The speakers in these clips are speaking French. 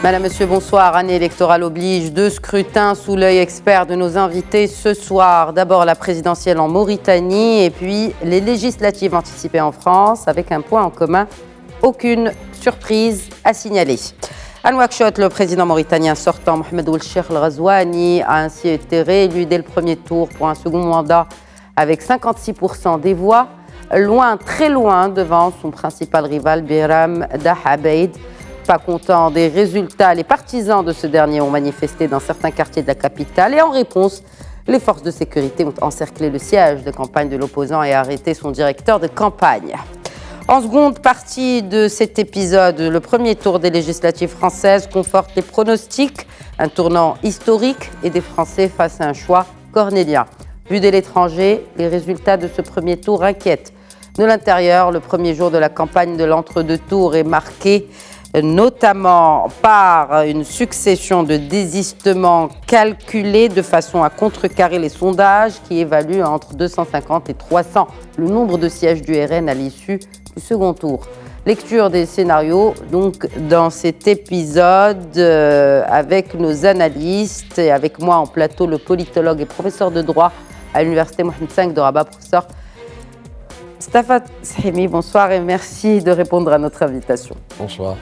Madame, Monsieur, bonsoir. Année électorale oblige. 2 scrutins sous l'œil expert de nos invités ce soir. D'abord la présidentielle en Mauritanie et puis les législatives anticipées en France avec un point en commun. Aucune surprise à signaler. À Nouakchott, le président mauritanien sortant, Mohamed Ould Cheikh El Ghazouani, a ainsi été réélu dès le premier tour pour un second mandat avec 56% des voix, loin, très loin devant son principal rival Biram Dahabeid. Pas contents des résultats, les partisans de ce dernier ont manifesté dans certains quartiers de la capitale et en réponse, les forces de sécurité ont encerclé le siège de campagne de l'opposant et arrêté son directeur de campagne. En seconde partie de cet épisode, le premier tour des législatives françaises conforte les pronostics, un tournant historique et des Français face à un choix cornélien. Vu de l'étranger, les résultats de ce premier tour inquiètent. De l'intérieur, le premier jour de la campagne de l'entre-deux tours est marqué notamment par une succession de désistements calculés de façon à contrecarrer les sondages qui évaluent entre 250 et 300 le nombre de sièges du RN à l'issue du second tour. Lecture des scénarios donc dans cet épisode avec nos analystes et avec moi en plateau le politologue et professeur de droit à l'université Mohamed V de Rabat, professeur Mustapha Shemi. Bonsoir et merci de répondre à notre invitation. Bonsoir.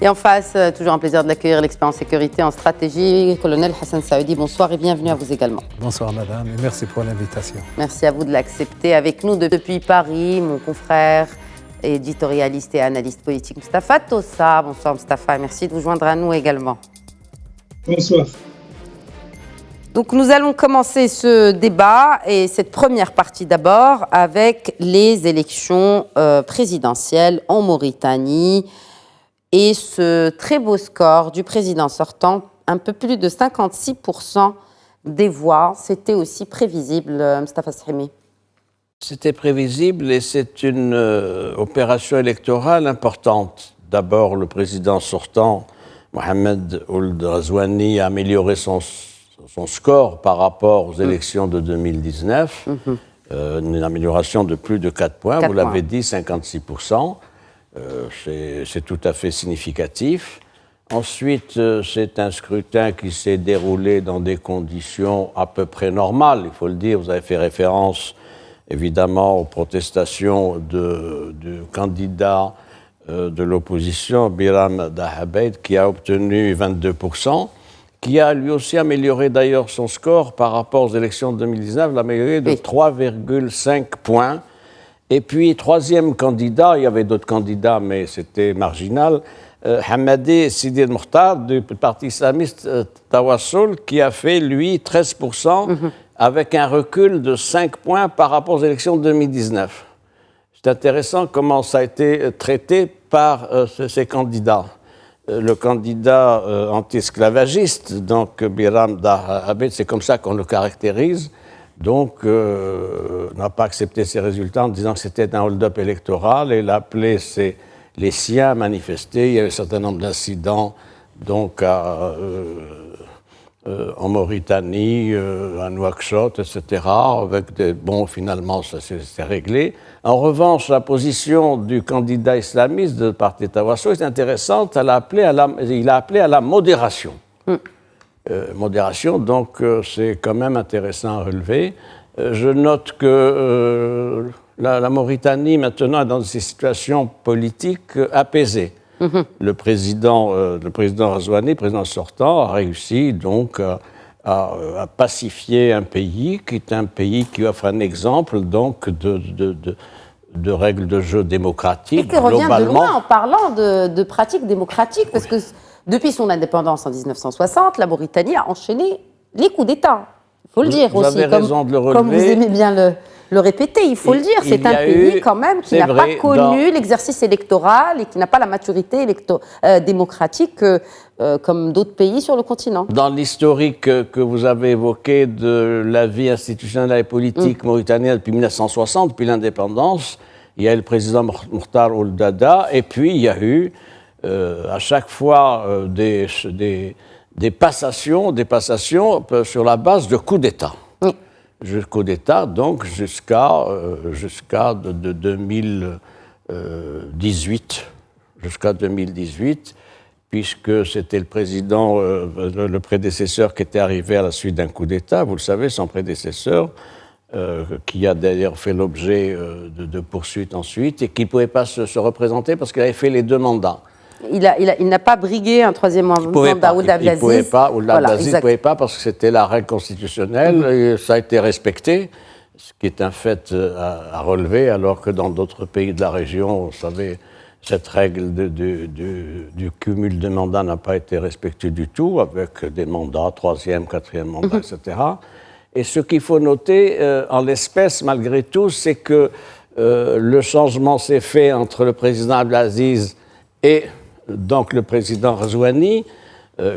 Et en face, toujours un plaisir de l'accueillir, l'expert en sécurité, en stratégie, colonel Hassan Saoudi. Bonsoir et bienvenue à vous également. Bonsoir madame et merci pour l'invitation. Merci à vous de l'accepter. Avec nous depuis Paris, mon confrère, éditorialiste et analyste politique, Mustapha Tossa. Bonsoir Mustapha, merci de vous joindre à nous également. Bonsoir. Donc nous allons commencer ce débat et cette première partie d'abord avec les élections présidentielles en Mauritanie. Et ce très beau score du président sortant, un peu plus de 56% des voix, c'était aussi prévisible, Mustapha Shemi. C'était prévisible et c'est une opération électorale importante. D'abord, le président sortant, Mohamed Ould Ghazouani, a amélioré son score par rapport aux élections de 2019. Une amélioration de plus de 4 points, vous l'avez dit, 56%. C'est tout à fait significatif. Ensuite, c'est un scrutin qui s'est déroulé dans des conditions à peu près normales, il faut le dire. Vous avez fait référence, évidemment, aux protestations du candidat de l'opposition, Biram Dahabeid, qui a obtenu 22%, qui a lui aussi amélioré d'ailleurs son score par rapport aux élections de 2019, l'a amélioré de 3,5 points. Et puis, troisième candidat, il y avait d'autres candidats, mais c'était marginal, Hamadi Sidi El Mokhtar du parti islamiste Tawassul, qui a fait, lui, 13%, avec un recul de 5 points par rapport aux élections de 2019. C'est intéressant comment ça a été traité par ces candidats. Le candidat anti-esclavagiste, donc Biram Dahabeid, c'est comme ça qu'on le caractérise, donc n'a pas accepté ces résultats en disant que c'était un hold-up électoral et il a appelé les siens à manifester. Il y a eu un certain nombre d'incidents donc en Mauritanie, à Nouakchott, etc. Bon, finalement, ça s'est réglé. En revanche, la position du candidat islamiste de parti Tawassul est intéressante. Il a appelé à la modération. Modération, donc c'est quand même intéressant à relever. Je note que la Mauritanie maintenant est dans des situations politiques apaisées. Le président Ghazouani, le président sortant, a réussi donc à pacifier un pays qui est un pays qui offre un exemple donc de règles de jeu démocratiques. Et qui revient de loin en parlant de pratiques démocratiques, parce que depuis son indépendance en 1960, la Mauritanie a enchaîné les coups d'État. Il faut le dire vous aussi, avez raison de le relever. Comme vous aimez bien le répéter, il faut le dire. C'est un pays quand même qui n'a pas connu l'exercice électoral et qui n'a pas la maturité démocratique comme d'autres pays sur le continent. Dans l'historique que vous avez évoqué de la vie institutionnelle et politique mauritanienne depuis 1960, depuis l'indépendance, il y a eu le président Mokhtar Ould Dada, et puis il y a eu à chaque fois des passations sur la base de coups d'État. Coup d'État, donc jusqu'à 2018. Jusqu'à 2018. puisque c'était le président, le prédécesseur qui était arrivé à la suite d'un coup d'État, vous le savez, son prédécesseur, qui a d'ailleurs fait l'objet de poursuites ensuite, et qui ne pouvait pas se représenter parce qu'il avait fait les 2 mandats. Il n'a pas brigué un 3e mandat, Ould Abdelaziz. Il ne pouvait pas, Ould Abdelaziz ne pouvait pas parce que c'était la règle constitutionnelle, et ça a été respecté, ce qui est un fait à relever, alors que dans d'autres pays de la région, vous savez, cette règle du cumul de mandats n'a pas été respectée du tout, avec des mandats, 3e, 4e mandat, etc. Et ce qu'il faut noter, en l'espèce, malgré tout, c'est que le changement s'est fait entre le président Abdelaziz et donc le président Razouani,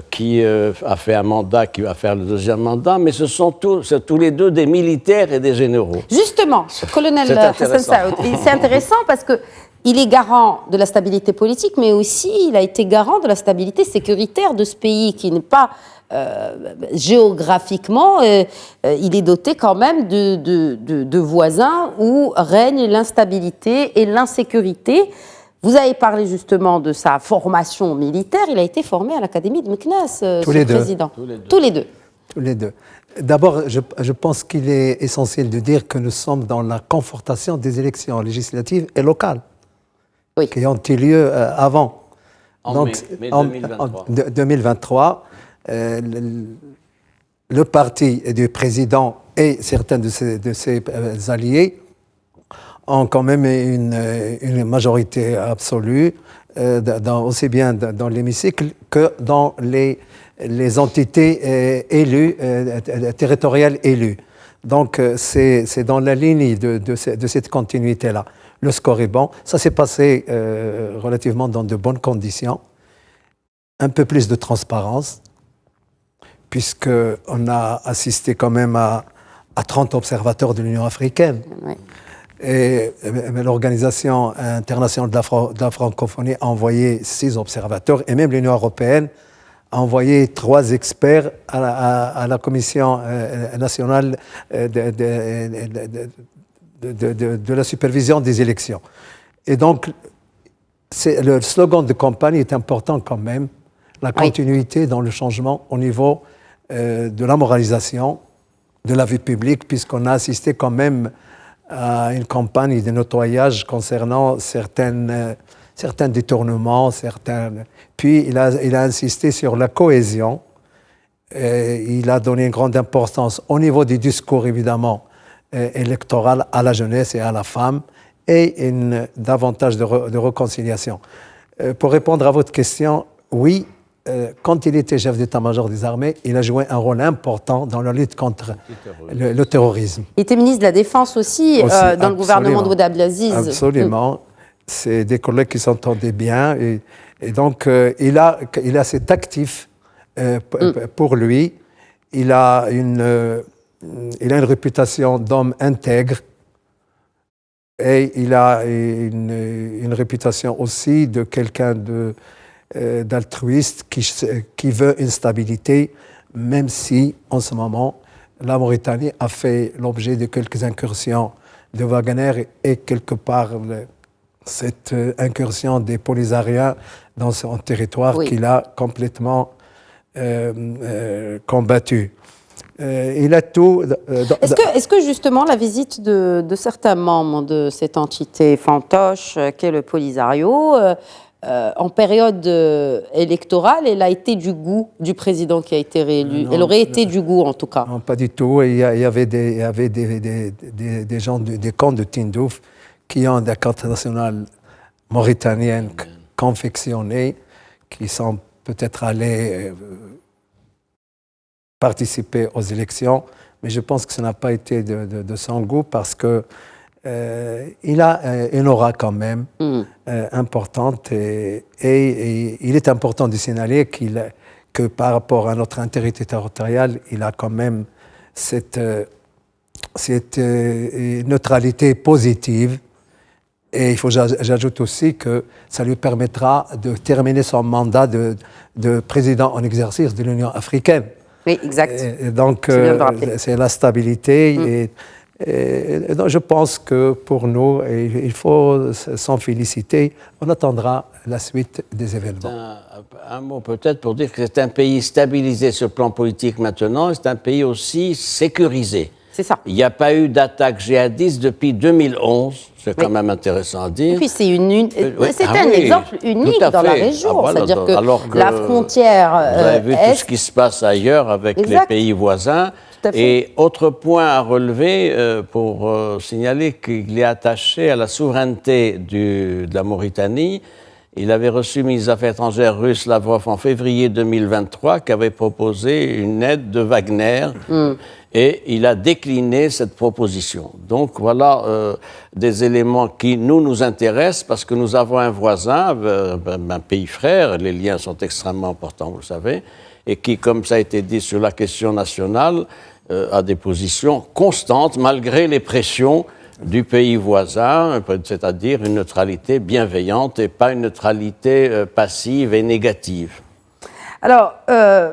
qui a fait un mandat, qui va faire le 2e mandat, mais ce sont tous les 2 des militaires et des généraux. Justement, colonel Hassan Saoud, c'est intéressant parce que il est garant de la stabilité politique, mais aussi il a été garant de la stabilité sécuritaire de ce pays qui n'est pas géographiquement, il est doté quand même de voisins où règne l'instabilité et l'insécurité. Vous avez parlé justement de sa formation militaire. Il a été formé à l'Académie de Meknès, ce président. Tous les deux. D'abord, je pense qu'il est essentiel de dire que nous sommes dans la confortation des élections législatives et locales. Oui. Qui ont eu lieu avant. Donc, mai 2023, le parti du président et certains de ses alliés ont quand même une majorité absolue, aussi bien dans l'hémicycle que dans les entités élues, territoriales élues. Donc, c'est dans la ligne de cette continuité-là. Le score est bon. Ça s'est passé relativement dans de bonnes conditions. Un peu plus de transparence, puisqu'on a assisté quand même à 30 observateurs de l'Union africaine. Oui. Et l'Organisation internationale de la francophonie a envoyé 6 observateurs, et même l'Union européenne a envoyé 3 experts à la Commission nationale de la supervision des élections. Et donc, le slogan de campagne est important quand même, la continuité dans le changement au niveau de la moralisation de la vie publique, puisqu'on a assisté quand même à une campagne de nettoyage concernant certains détournements, Puis il a insisté sur la cohésion. Il a donné une grande importance au niveau du discours, évidemment, électoral à la jeunesse et à la femme, et davantage de réconciliation. Pour répondre à votre question, oui, quand il était chef d'état-major des armées, il a joué un rôle important dans la lutte contre le terrorisme. Il était ministre de la Défense aussi dans le gouvernement d'Ould Abdelaziz. Absolument. C'est des collègues qui s'entendaient bien. Et donc, il a cet actif pour lui. Il a une réputation d'homme intègre. Et il a une réputation aussi de quelqu'un d'altruiste qui veut une stabilité, même si, en ce moment, la Mauritanie a fait l'objet de quelques incursions de Wagner et quelque part cette incursion des Polisariens dans son territoire qu'il a complètement combattu. Il a tout. Est-ce que justement la visite de certains membres de cette entité fantoche qu'est le Polisario, en période électorale, elle a été du goût du président qui a été réélu? Elle aurait été du goût, en tout cas. Non, pas du tout. Il y avait des gens des camps de Tindouf qui ont des cartes nationales mauritaniennes confectionnées, qui sont peut-être allés participer aux élections, mais je pense que ça n'a pas été de son goût parce que il a une aura quand même importante et il est important de signaler que par rapport à notre intégrité territoriale, il a quand même cette neutralité positive. Et j'ajoute aussi que ça lui permettra de terminer son mandat de président en exercice de l'Union africaine. Oui, exact. Et donc, c'est la stabilité Et donc, je pense que pour nous, il faut s'en féliciter. On attendra la suite des événements. Un mot peut-être pour dire que c'est un pays stabilisé sur le plan politique maintenant, et c'est un pays aussi sécurisé. C'est ça. Il n'y a pas eu d'attaque djihadiste depuis 2011, c'est quand même intéressant à dire. Et puis c'est un exemple unique dans la région, c'est-à-dire que la frontière vous avez vu tout ce qui se passe ailleurs avec les pays voisins. Et autre point à relever pour signaler qu'il est attaché à la souveraineté de la Mauritanie. Il avait reçu le ministre des Affaires étrangères russe Lavrov en février 2023 qui avait proposé une aide de Wagner et il a décliné cette proposition. Donc voilà des éléments qui nous intéressent parce que nous avons un voisin, un pays frère, les liens sont extrêmement importants, vous le savez, et qui, comme ça a été dit sur la question nationale, a des positions constantes malgré les pressions du pays voisin, c'est-à-dire une neutralité bienveillante et pas une neutralité passive et négative. Alors,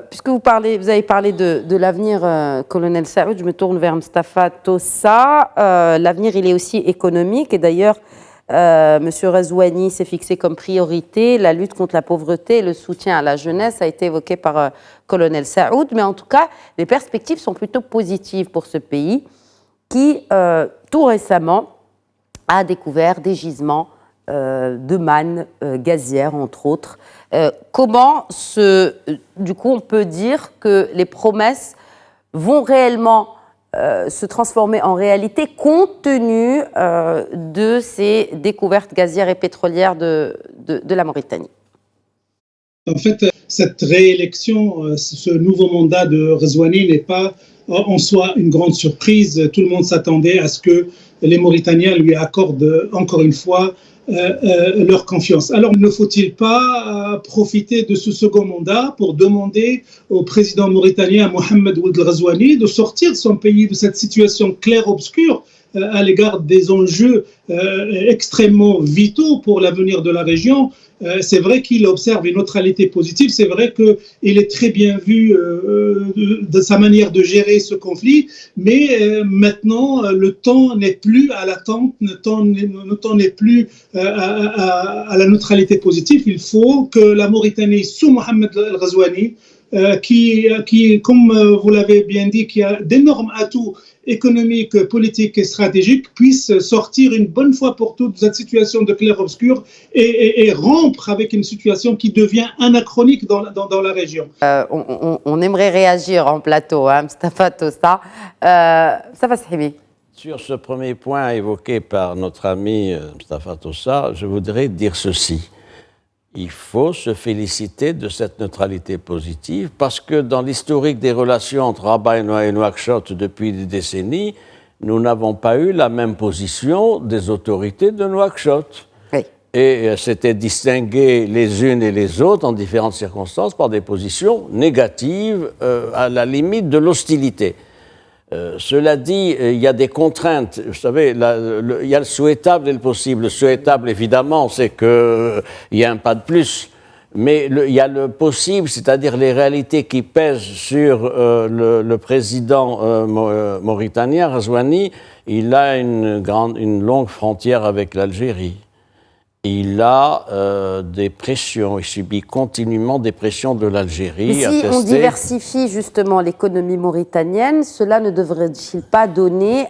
puisque vous avez parlé de l'avenir, colonel Saoud, je me tourne vers Mustapha Tossa. L'avenir, il est aussi économique et d'ailleurs, M. Razouani s'est fixé comme priorité la lutte contre la pauvreté et le soutien à la jeunesse a été évoqué par colonel Saoud, mais en tout cas, les perspectives sont plutôt positives pour ce pays qui, tout récemment, a découvert des gisements de manne gazière, entre autres. Comment, du coup, on peut dire que les promesses vont réellement se transformer en réalité compte tenu de ces découvertes gazières et pétrolières de la Mauritanie? En fait, cette réélection, ce nouveau mandat de Razouani n'est pas en soi une grande surprise. Tout le monde s'attendait à ce que les Mauritaniens lui accordent encore une fois leur confiance. Alors, ne faut-il pas profiter de ce second mandat pour demander au président mauritanien Mohamed Ould Razouani de sortir de son pays de cette situation claire-obscure à l'égard des enjeux extrêmement vitaux pour l'avenir de la région? C'est vrai qu'il observe une neutralité positive, c'est vrai qu'il est très bien vu de sa manière de gérer ce conflit, mais maintenant le temps n'est plus à l'attente, le temps n'est plus à la neutralité positive. Il faut que la Mauritanie, sous Mohamed El Razouani, qui, comme vous l'avez bien dit, qui a d'énormes atouts économiques, politiques et stratégiques, puisse sortir une bonne fois pour toutes de cette situation de clair-obscur et rompre avec une situation qui devient anachronique dans la région. On aimerait réagir en plateau, hein, Mustapha Tossa. Mustapha Sahibi. Sur ce premier point évoqué par notre ami Mustapha Tossa, je voudrais dire ceci. Il faut se féliciter de cette neutralité positive parce que dans l'historique des relations entre Rabat et Nouakchott depuis des décennies, nous n'avons pas eu la même position des autorités de Nouakchott. Oui. Et c'était distinguer les unes et les autres en différentes circonstances par des positions négatives à la limite de l'hostilité. Cela dit, il y a des contraintes. Vous savez, il y a le souhaitable et le possible. Le souhaitable, évidemment, c'est qu'il y a un pas de plus. Mais il y a le possible, c'est-à-dire les réalités qui pèsent sur le président mauritanien, Razouani. Il a une longue frontière avec l'Algérie. Il a des pressions, il subit continuellement des pressions de l'Algérie. Mais si on diversifie justement l'économie mauritanienne, cela ne devrait-il pas donner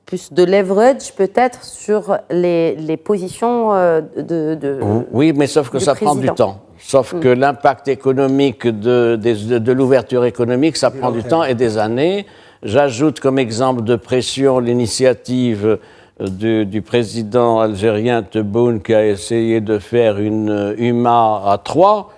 plus de leverage peut-être sur les positions Oui, mais sauf que ça prend du temps. Sauf que l'impact économique de l'ouverture économique, ça prend du temps et des années. J'ajoute comme exemple de pression l'initiative du président algérien Tebboune qui a essayé de faire une UMA à 3,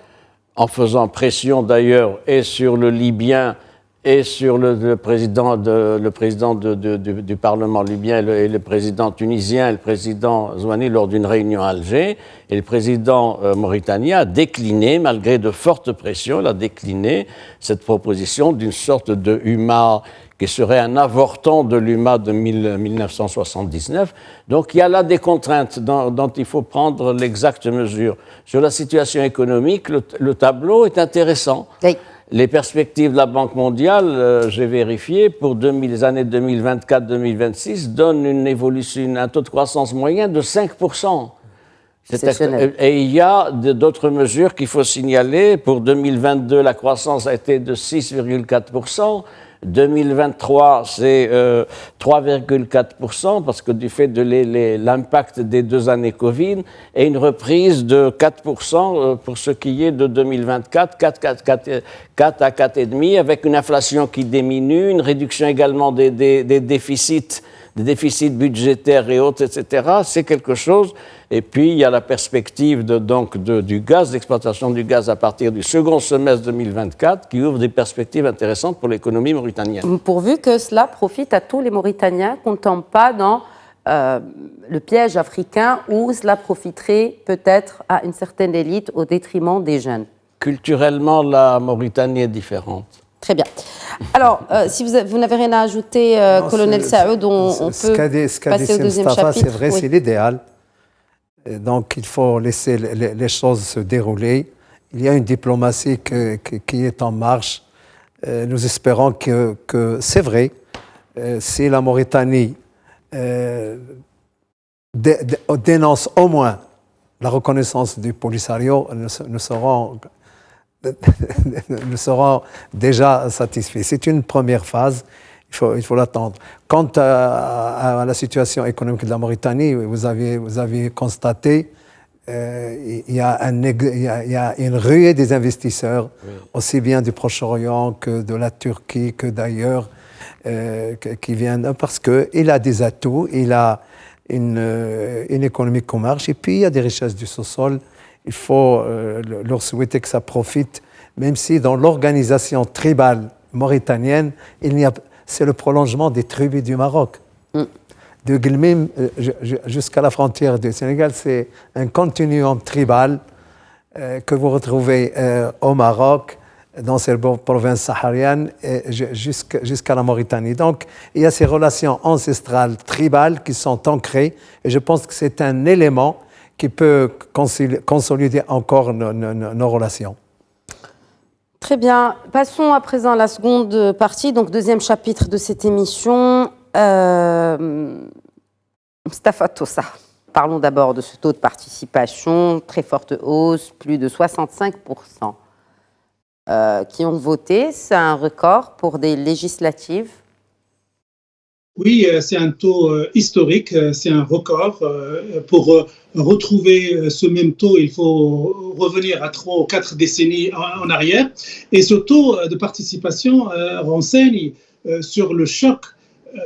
en faisant pression d'ailleurs et sur le Libyen et sur le président du Parlement libyen et le président tunisien et le président Zouani lors d'une réunion à Alger. Et le président mauritanien a décliné, malgré de fortes pressions, il a décliné cette proposition d'une sorte de UMA qui serait un avorton de l'UMA de 1979. Donc il y a là des contraintes dont il faut prendre l'exacte mesure. Sur la situation économique, le tableau est intéressant. Oui. Les perspectives de la Banque mondiale, j'ai vérifié, pour les années 2024-2026, donnent une évolution, un taux de croissance moyen de 5%. Et il y a d'autres mesures qu'il faut signaler. Pour 2022, la croissance a été de 6,4%. 2023, c'est 3,4% parce que du fait de l'impact des 2 années Covid et une reprise de 4% pour ce qui est de 2024, 4 à 4,5% avec une inflation qui diminue, une réduction également des déficits budgétaires et autres, etc. C'est quelque chose. Et puis, il y a la perspective du gaz, d'exploitation du gaz à partir du second semestre 2024, qui ouvre des perspectives intéressantes pour l'économie mauritanienne. Pourvu que cela profite à tous les Mauritaniens, qu'on ne tombe pas dans le piège africain où cela profiterait peut-être à une certaine élite au détriment des jeunes. Culturellement, la Mauritanie est différente. Très bien. Alors, si vous n'avez rien à ajouter, colonel Saoud, on peut passer au deuxième chapitre. C'est vrai, c'est l'idéal. Donc, il faut laisser les choses se dérouler. Il y a une diplomatie qui est en marche. Nous espérons que c'est vrai. Si la Mauritanie dénonce au moins la reconnaissance du Polisario, nous serons déjà satisfaits. C'est une première phase. Il faut l'attendre. Quant à la situation économique de la Mauritanie, vous avez constaté il y a une ruée des investisseurs, oui, aussi bien du Proche-Orient que de la Turquie, que d'ailleurs, qui viennent, parce qu'il a des atouts, il a une économie qui marche, et puis il y a des richesses du sous-sol. Il faut leur souhaiter que ça profite, même si dans l'organisation tribale mauritanienne, c'est le prolongement des tribus du Maroc. De Guelmim jusqu'à la frontière du Sénégal, c'est un continuum tribal que vous retrouvez au Maroc, dans ces provinces sahariennes, jusqu'à la Mauritanie. Donc, il y a ces relations ancestrales, tribales, qui sont ancrées, et je pense que c'est un élément qui peut consolider encore nos relations. Très bien. Passons à présent à la seconde partie, donc deuxième chapitre de cette émission. Mustapha Tossa. Parlons d'abord de ce taux de participation, très forte hausse, plus de 65% qui ont voté. C'est un record pour des législatives. Oui, c'est un taux historique, c'est un record. Pour retrouver ce même taux, il faut revenir à 3 ou 4 décennies en arrière. Et ce taux de participation renseigne sur le choc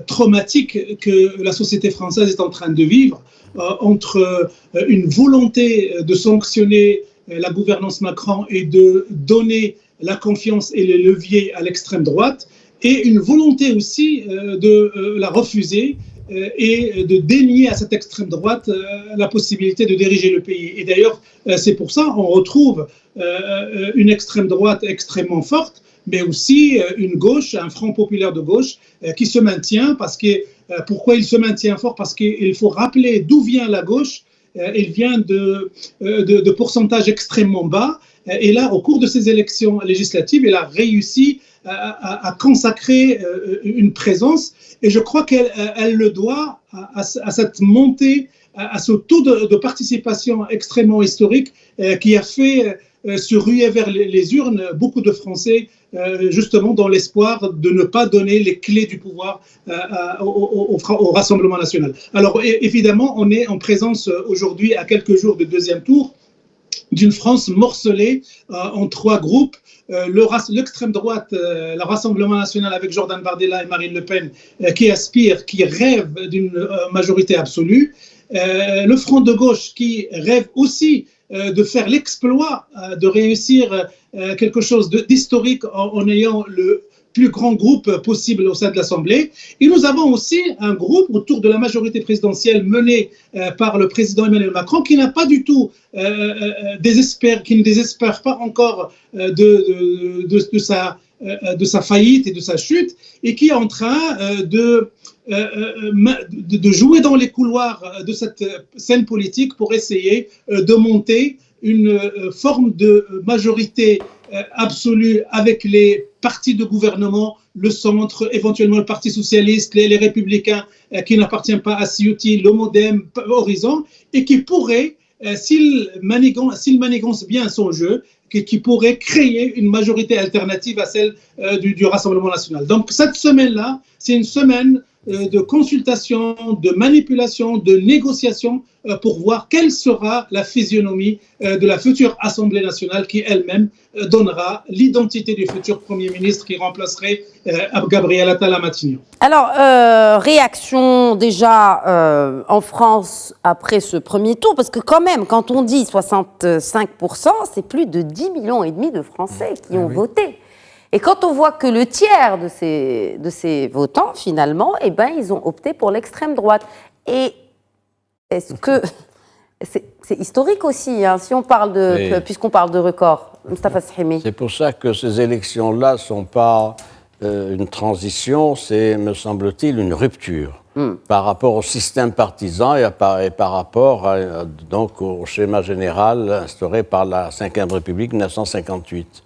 traumatique que la société française est en train de vivre entre une volonté de sanctionner la gouvernance Macron et de donner la confiance et les leviers à l'extrême droite, et une volonté aussi de la refuser et de dénier à cette extrême droite la possibilité de diriger le pays. Et d'ailleurs, c'est pour ça qu'on retrouve une extrême droite extrêmement forte, mais aussi une gauche, un front populaire de gauche qui se maintient. Pourquoi il se maintient fort? Parce qu'il faut rappeler d'où vient la gauche. Elle vient de pourcentages extrêmement bas. Et là, au cours de ces élections législatives, elle a réussi à consacrer une présence. Et je crois qu'elle le doit à cette montée, à ce taux de participation extrêmement historique qui a fait se ruer vers les urnes beaucoup de Français, justement dans l'espoir de ne pas donner les clés du pouvoir au Rassemblement national. Alors évidemment, on est en présence aujourd'hui, à quelques jours du deuxième tour, d'une France morcelée en 3 groupes. L'extrême droite, le Rassemblement national avec Jordan Bardella et Marine Le Pen, qui aspire, qui rêve d'une majorité absolue. Le front de gauche qui rêve aussi de faire l'exploit, de réussir quelque chose d'historique en ayant le plus grand groupe possible au sein de l'Assemblée. Et nous avons aussi un groupe autour de la majorité présidentielle menée par le président Emmanuel Macron qui n'a pas du tout qui ne désespère pas encore de sa faillite et de sa chute, et qui est en train de jouer dans les couloirs de cette scène politique pour essayer de monter une forme de majorité absolue avec les partis de gouvernement, le centre, éventuellement le Parti socialiste, les républicains qui n'appartiennent pas à Ciotti, le Modem, Horizon, et qui pourrait, s'il manigance bien son jeu, qui pourrait créer une majorité alternative à celle du Rassemblement national. Donc cette semaine-là, c'est une semaine de consultation, de manipulation, de négociation pour voir quelle sera la physionomie de la future Assemblée nationale qui elle-même donnera l'identité du futur Premier ministre qui remplacerait Gabriel Attal à Matignon. Alors, réaction déjà en France après ce premier tour, parce que quand même, quand on dit 65%, c'est plus de 10,5 millions de Français qui ont voté. Et quand on voit que le tiers de ces votants, finalement, eh ben, ils ont opté pour l'extrême droite. Et est-ce que... C'est historique aussi, hein, si on parle puisqu'on parle de record. Mustafa Sahimi. C'est pour ça que ces élections-là ne sont pas une transition, c'est, me semble-t-il, une rupture par rapport au système partisan et par rapport donc, au schéma général instauré par la Ve République 1958.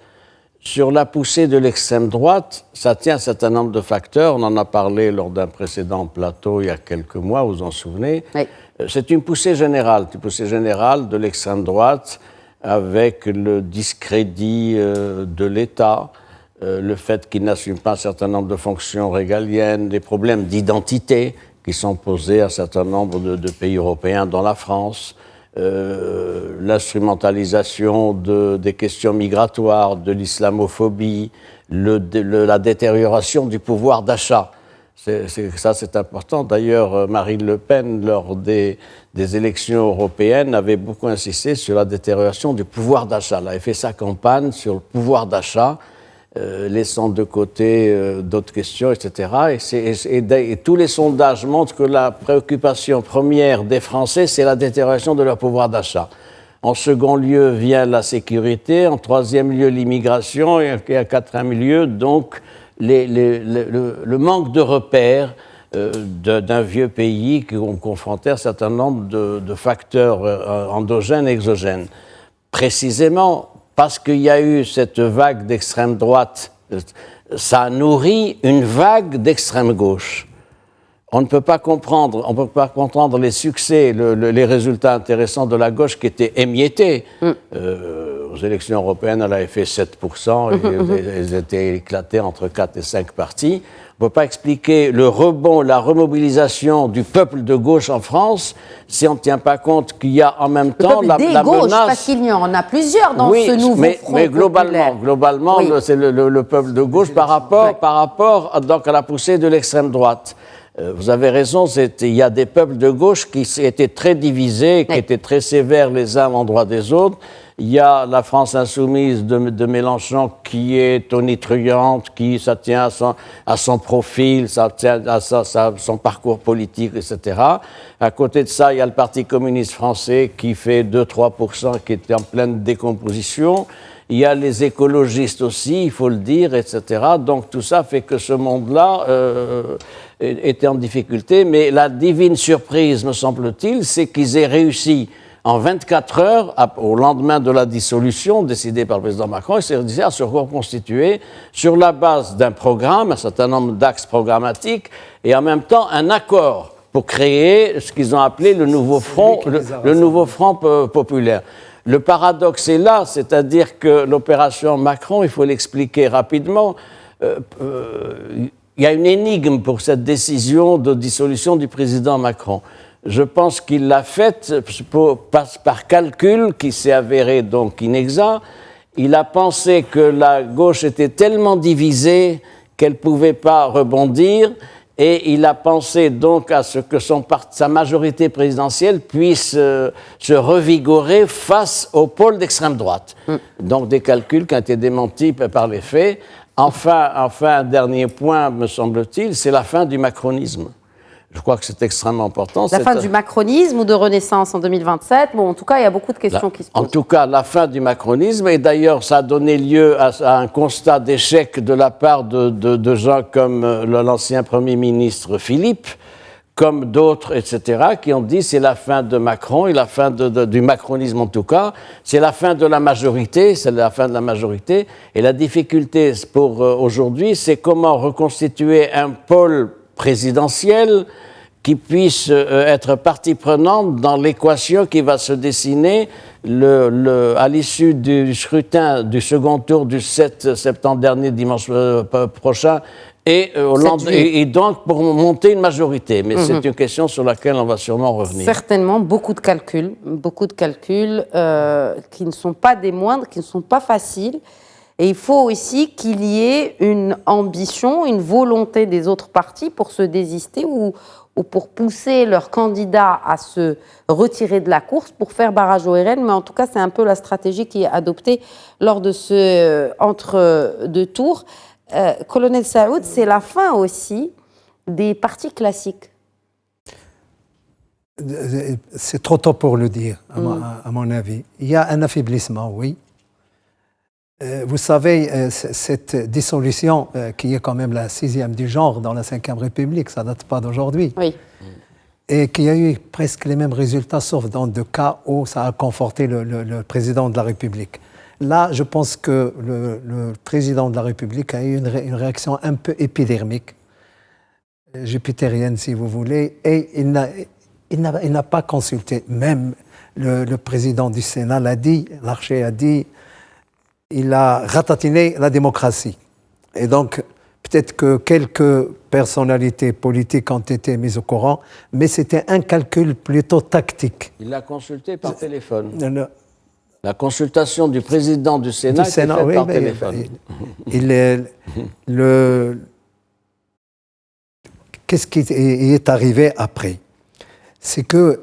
Sur la poussée de l'extrême droite, ça tient à un certain nombre de facteurs. On en a parlé lors d'un précédent plateau il y a quelques mois, vous vous en souvenez. Oui. C'est une poussée générale de l'extrême droite avec le discrédit de l'État, le fait qu'il n'assume pas un certain nombre de fonctions régaliennes, des problèmes d'identité qui sont posés à un certain nombre de pays européens, dont la France. L'instrumentalisation des questions migratoires, de l'islamophobie, la détérioration du pouvoir d'achat. Ça, c'est important. D'ailleurs, Marine Le Pen, lors des élections européennes, avait beaucoup insisté sur la détérioration du pouvoir d'achat. Elle avait fait sa campagne sur le pouvoir d'achat, laissant de côté d'autres questions, etc. Et tous les sondages montrent que la préoccupation première des Français, c'est la détérioration de leur pouvoir d'achat. En second lieu vient la sécurité, en troisième lieu l'immigration, et en quatrième lieu, donc, le manque de repères d'un vieux pays qui ont confronté un certain nombre de facteurs endogènes et exogènes. Précisément, parce qu'il y a eu cette vague d'extrême droite, ça nourrit une vague d'extrême gauche. On ne peut pas comprendre les succès, les résultats intéressants de la gauche qui étaient émiettés. Aux élections européennes, elle avait fait 7%, elles étaient éclatées entre 4 et 5 partis. On ne peut pas expliquer le rebond, la remobilisation du peuple de gauche en France si on ne tient pas compte qu'il y a en même temps la gauches, menace... parce qu'il y en a plusieurs dans ce nouveau front mais globalement, oui. C'est le peuple de gauche par rapport donc, à la poussée de l'extrême droite. Vous avez raison, il y a des peuples de gauche qui étaient très divisés, qui étaient très sévères les uns à l'endroit des autres. Il y a la France insoumise de Mélenchon qui est tonitruante, ça tient à son profil, ça tient à son parcours politique, etc. À côté de ça, il y a le Parti communiste français qui fait 2-3%, qui est en pleine décomposition. Il y a les écologistes aussi, il faut le dire, etc. Donc tout ça fait que ce monde-là était en difficulté. Mais la divine surprise, me semble-t-il, c'est qu'ils aient réussi en 24 heures, au lendemain de la dissolution décidée par le président Macron, ils s'est réussi à se reconstituer sur la base d'un programme, un certain nombre d'axes programmatiques, et en même temps un accord pour créer ce qu'ils ont appelé le nouveau front, le nouveau front populaire. Le paradoxe est là, c'est-à-dire que l'opération Macron, il faut l'expliquer rapidement, il y a une énigme pour cette décision de dissolution du président Macron. Je pense qu'il l'a faite par calcul qui s'est avéré donc inexact. Il a pensé que la gauche était tellement divisée qu'elle ne pouvait pas rebondir. Et il a pensé donc à ce que sa majorité présidentielle puisse se revigorer face au pôle d'extrême droite. Donc des calculs qui ont été démentis par les faits. Enfin, un dernier point, me semble-t-il, c'est la fin du macronisme. Je crois que c'est extrêmement important. La fin du macronisme ou de Renaissance en 2027 ? Bon, en tout cas, il y a beaucoup de questions qui se posent. En tout cas, la fin du macronisme. Et d'ailleurs, ça a donné lieu à un constat d'échec de la part de gens comme l'ancien Premier ministre Philippe, comme d'autres, etc., qui ont dit c'est la fin de Macron et la fin du macronisme en tout cas, c'est la fin de la majorité, c'est la fin de la majorité. Et la difficulté pour aujourd'hui, c'est comment reconstituer un pôle présidentiel qui puisse être partie prenante dans l'équation qui va se dessiner à l'issue du scrutin du second tour du 7 septembre dernier, dimanche prochain, et donc pour monter une majorité. Mais c'est une question sur laquelle on va sûrement revenir. Certainement, beaucoup de calculs qui ne sont pas des moindres, qui ne sont pas faciles. Et il faut aussi qu'il y ait une ambition, une volonté des autres partis pour se désister ou pour pousser leurs candidats à se retirer de la course pour faire barrage au RN. Mais en tout cas, c'est un peu la stratégie qui est adoptée lors de ce entre-deux tours. Colonel Saoud, c'est la fin aussi des partis classiques. C'est trop tôt pour le dire, à mon avis. Il y a un affaiblissement, oui. Vous savez, cette dissolution, qui est quand même la 6e du genre dans la 5e République, ça ne date pas d'aujourd'hui. Oui. Et qu'il y a eu presque les mêmes résultats, sauf dans deux cas où ça a conforté le président de la République. Là, je pense que le président de la République a eu une réaction un peu épidermique, jupitérienne si vous voulez, et il n'a pas consulté. Même le président du Sénat l'a dit, Larcher a dit, il a ratatiné la démocratie. Et donc, peut-être que quelques personnalités politiques ont été mises au courant, mais c'était un calcul plutôt tactique. Il l'a consulté par téléphone. La consultation du président du Sénat était faite par téléphone. Qu'est-ce qui est arrivé après? C'est que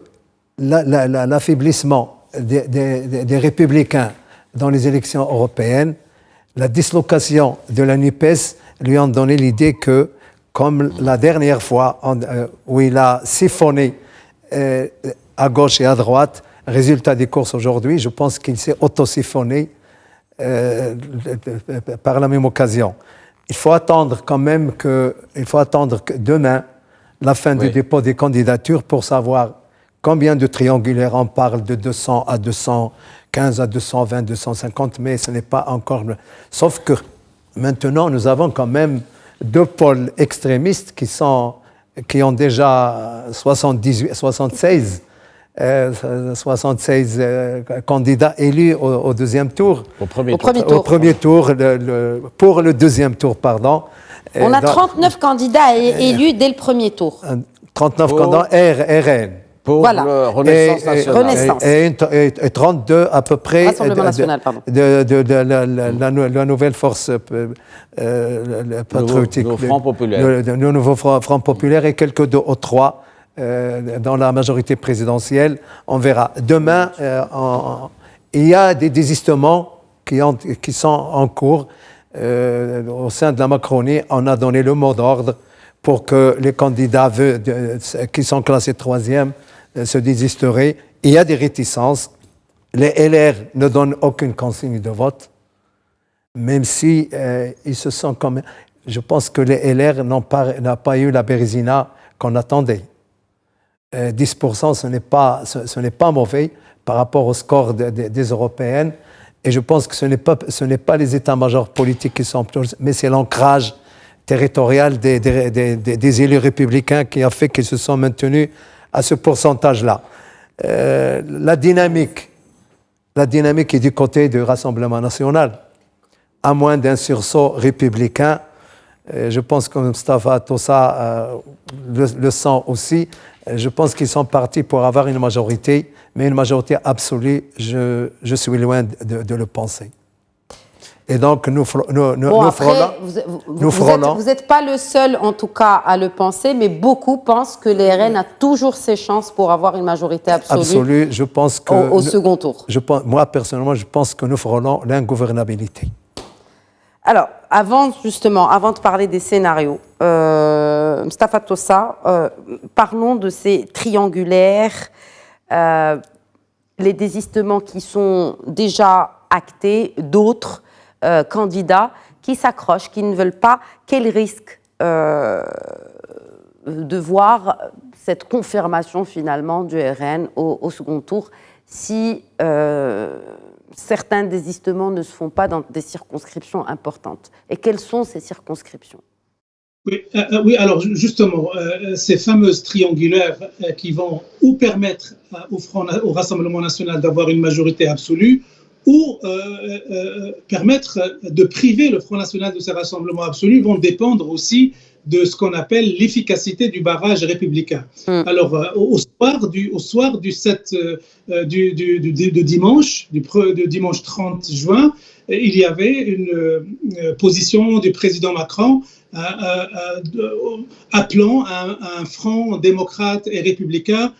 l'affaiblissement des Républicains dans les élections européennes, la dislocation de la NUPES lui ont donné l'idée que, comme la dernière fois où il a siphonné à gauche et à droite, résultat des courses aujourd'hui, je pense qu'il s'est auto-siphonné par la même occasion. Il faut attendre quand même que demain, la fin du dépôt des candidatures pour savoir combien de triangulaires. On parle de 200 à 215 à 220, 250, mais ce n'est pas encore... Sauf que maintenant, nous avons quand même deux pôles extrémistes qui ont déjà 76 candidats élus au deuxième tour. Au premier tour. Pour le deuxième tour, pardon. On a 39 candidats élus dès le premier tour. 39 candidats RN. Pour Renaissance nationale. Et 32 à peu près Rassemblement national, pardon. de la nouvelle force patriotique. Le Front populaire. Le nouveau Front populaire et quelques 2 ou 3 dans la majorité présidentielle. On verra. Demain, il y a des désistements qui sont en cours. Au sein de la Macronie, on a donné le mot d'ordre pour que les candidats qui sont classés 3e se désisteraient. Il y a des réticences. Les LR ne donnent aucune consigne de vote, même si ils se sont quand même... Je pense que les LR n'ont pas eu la bérésina qu'on attendait. 10%, ce n'est pas mauvais par rapport au score des européennes. Et je pense que ce n'est pas les états-majors politiques qui sont... mais c'est l'ancrage territorial des élus républicains qui a fait qu'ils se sont maintenus à ce pourcentage-là. La dynamique est du côté du Rassemblement national. À moins d'un sursaut républicain, je pense que Mustafa Tossa le sent aussi, je pense qu'ils sont partis pour avoir une majorité, mais une majorité absolue, je suis loin de le penser. Et donc, nous ferons... Vous n'êtes pas le seul, en tout cas, à le penser, mais beaucoup pensent que les RN a toujours ses chances pour avoir une majorité absolue je pense que au second tour. Moi, personnellement, je pense que nous ferons l'ingouvernabilité. Alors, avant de parler des scénarios, Mustafa Tossa, parlons de ces triangulaires, les désistements qui sont déjà actés, d'autres candidats qui s'accrochent, qui ne veulent pas. Quel risque de voir cette confirmation finalement du RN au second tour si certains désistements ne se font pas dans des circonscriptions importantes. Et quelles sont ces circonscriptions ? Oui, alors justement, ces fameuses triangulaires qui vont ou permettre au Rassemblement national d'avoir une majorité absolue ou permettre de priver le Front national de ce rassemblement absolu vont dépendre aussi de ce qu'on appelle l'efficacité du barrage républicain. Alors, au soir du 7, de dimanche 30 juin, il y avait une position du président Macron appelant un front démocrate et républicain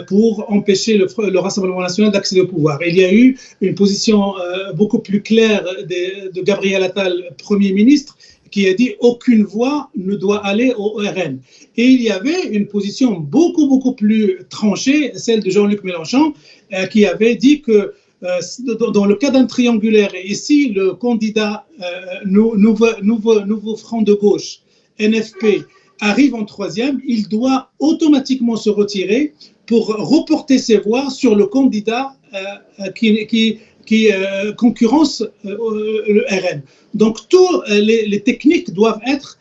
pour empêcher le Rassemblement national d'accéder au pouvoir. Et il y a eu une position beaucoup plus claire de Gabriel Attal, Premier ministre, qui a dit aucune voix ne doit aller au RN. Et il y avait une position beaucoup plus tranchée, celle de Jean-Luc Mélenchon, qui avait dit que dans le cas d'un triangulaire, et si le candidat nouveau front de gauche, NFP, arrive en troisième, il doit automatiquement se retirer pour reporter ses voix sur le candidat qui concurrence le RN. Donc, toutes les techniques doivent être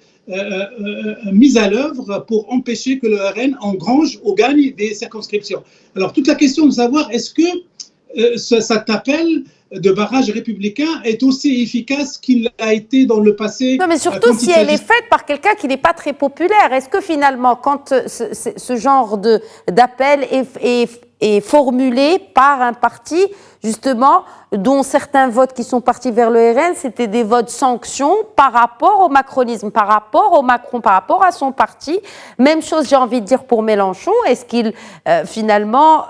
mises à l'œuvre pour empêcher que le RN engrange ou gagne des circonscriptions. Alors, toute la question de savoir est-ce que cet appel de barrage républicain est aussi efficace qu'il a été dans le passé. Non, mais surtout si elle est faite par quelqu'un qui n'est pas très populaire. Est-ce que finalement, quand ce genre d'appel est formulé par un parti, justement, dont certains votes qui sont partis vers le RN, c'était des votes sanctions par rapport au macronisme, par rapport au Macron, par rapport à son parti. Même chose, j'ai envie de dire, pour Mélenchon. Est-ce qu'il, finalement,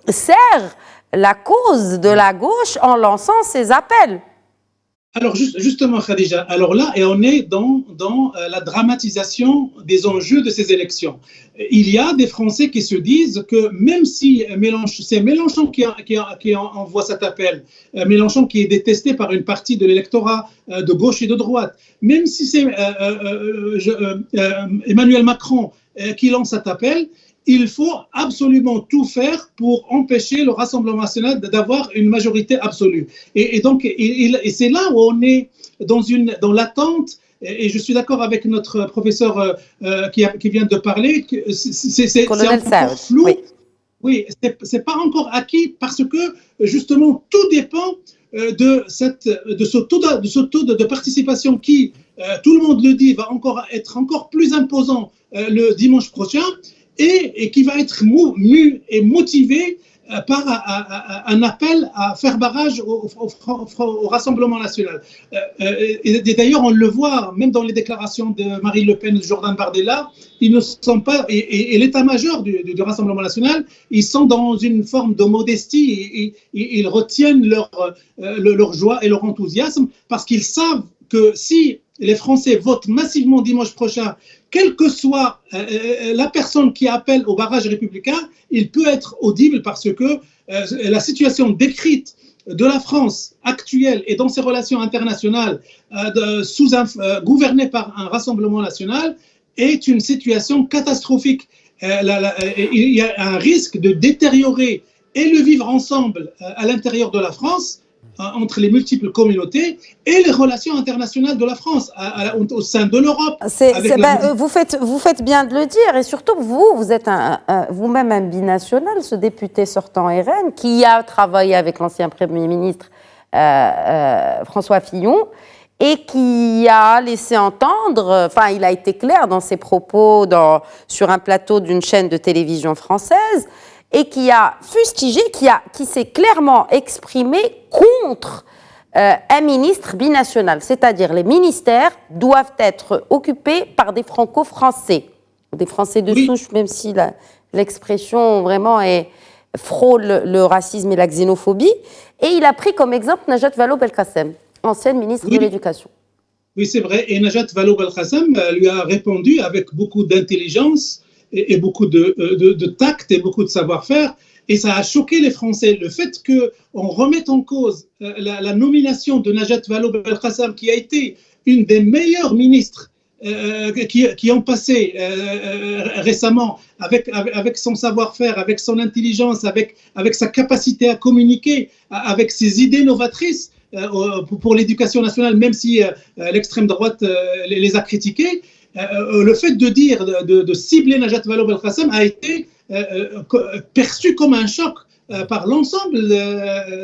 sert la cause de la gauche en lançant ces appels? Alors justement, Khadija, alors là, et on est dans la dramatisation des enjeux de ces élections. Il y a des Français qui se disent que même si c'est Mélenchon qui envoie cet appel, Mélenchon qui est détesté par une partie de l'électorat de gauche et de droite, même si c'est Emmanuel Macron qui lance cet appel, il faut absolument tout faire pour empêcher le Rassemblement national d'avoir une majorité absolue. Et donc, c'est là où on est dans l'attente, et je suis d'accord avec notre professeur qui vient de parler, c'est encore flou. Oui, c'est pas encore acquis parce que, justement, tout dépend de ce taux de participation qui, tout le monde le dit, va être encore plus imposant le dimanche prochain. Et qui va être mu et motivé par un appel à faire barrage au Rassemblement national. Et d'ailleurs, on le voit, même dans les déclarations de Marine Le Pen et de Jordan Bardella, ils ne sont pas, et l'état-major du Rassemblement national, ils sont dans une forme de modestie et ils retiennent leur joie et leur enthousiasme parce qu'ils savent que si les Français votent massivement dimanche prochain, quelle que soit la personne qui appelle au barrage républicain, il peut être audible parce que la situation décrite de la France actuelle et dans ses relations internationales gouvernée par un Rassemblement national est une situation catastrophique. Il y a un risque de détériorer et le vivre ensemble à l'intérieur de la France entre les multiples communautés et les relations internationales de la France au sein de l'Europe. Vous faites bien de le dire, et surtout vous êtes vous-même un binational, ce député sortant RN qui a travaillé avec l'ancien Premier ministre François Fillon et qui a laissé entendre, il a été clair dans ses propos sur un plateau d'une chaîne de télévision française, et qui a fustigé, qui s'est clairement exprimé contre un ministre binational. C'est-à-dire les ministères doivent être occupés par des franco-français, des Français de souche, même si l'expression vraiment frôle le racisme et la xénophobie. Et il a pris comme exemple Najat Vallaud-Belkacem, ancienne ministre de l'Éducation. Oui, c'est vrai. Et Najat Vallaud-Belkacem lui a répondu avec beaucoup d'intelligence et beaucoup de tact et beaucoup de savoir-faire. Et ça a choqué les Français. Le fait qu'on remette en cause la nomination de Najat Vallaud-Belkacem, qui a été une des meilleures ministres qui ont passé récemment avec son savoir-faire, avec son intelligence, avec sa capacité à communiquer, avec ses idées novatrices pour l'éducation nationale, même si l'extrême droite les a critiqués. Le fait de dire, de cibler Najat Vallaud-Belkacem a été perçu comme un choc par l'ensemble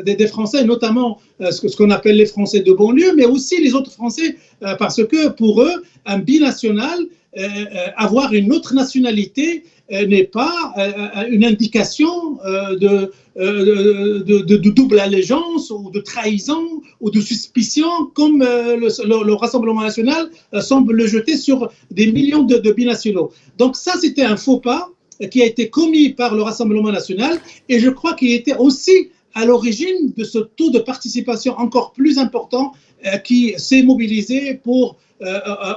des Français, notamment ce qu'on appelle les Français de banlieue, mais aussi les autres Français, parce que pour eux, un binational, avoir une autre nationalité n'est pas une indication de double allégeance ou de trahison ou de suspicion, comme le Rassemblement national semble le jeter sur des millions de binationaux. Donc ça, c'était un faux pas qui a été commis par le Rassemblement national, et je crois qu'il était aussi à l'origine de ce taux de participation encore plus important qui s'est mobilisé pour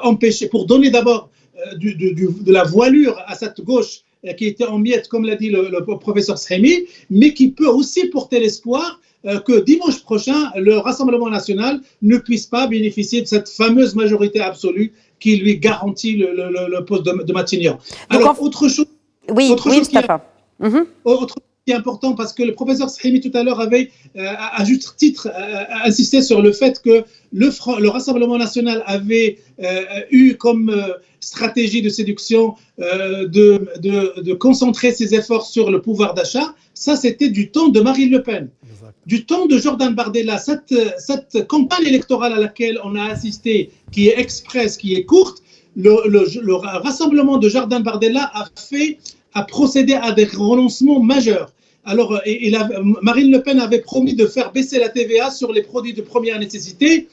empêcher, pour donner d'abord de la voilure à cette gauche qui était en miettes, comme l'a dit le professeur Sremi, mais qui peut aussi porter l'espoir que dimanche prochain, le Rassemblement national ne puisse pas bénéficier de cette fameuse majorité absolue qui lui garantit le poste de Matignon. Alors, autre chose. Oui, Mustapha. Autre chose qui est important, parce que le professeur Sremi tout à l'heure avait, à juste titre, insisté sur le fait que le Rassemblement national avait eu comme stratégie de séduction de concentrer ses efforts sur le pouvoir d'achat. Ça, c'était du temps de Marine Le Pen. Exact. Du temps de Jordan Bardella. Cette campagne électorale à laquelle on a assisté, qui est express, qui est courte, le rassemblement de Jordan Bardella a procédé à des renoncements majeurs. Alors, Marine Le Pen avait promis de faire baisser la TVA sur les produits de première nécessité.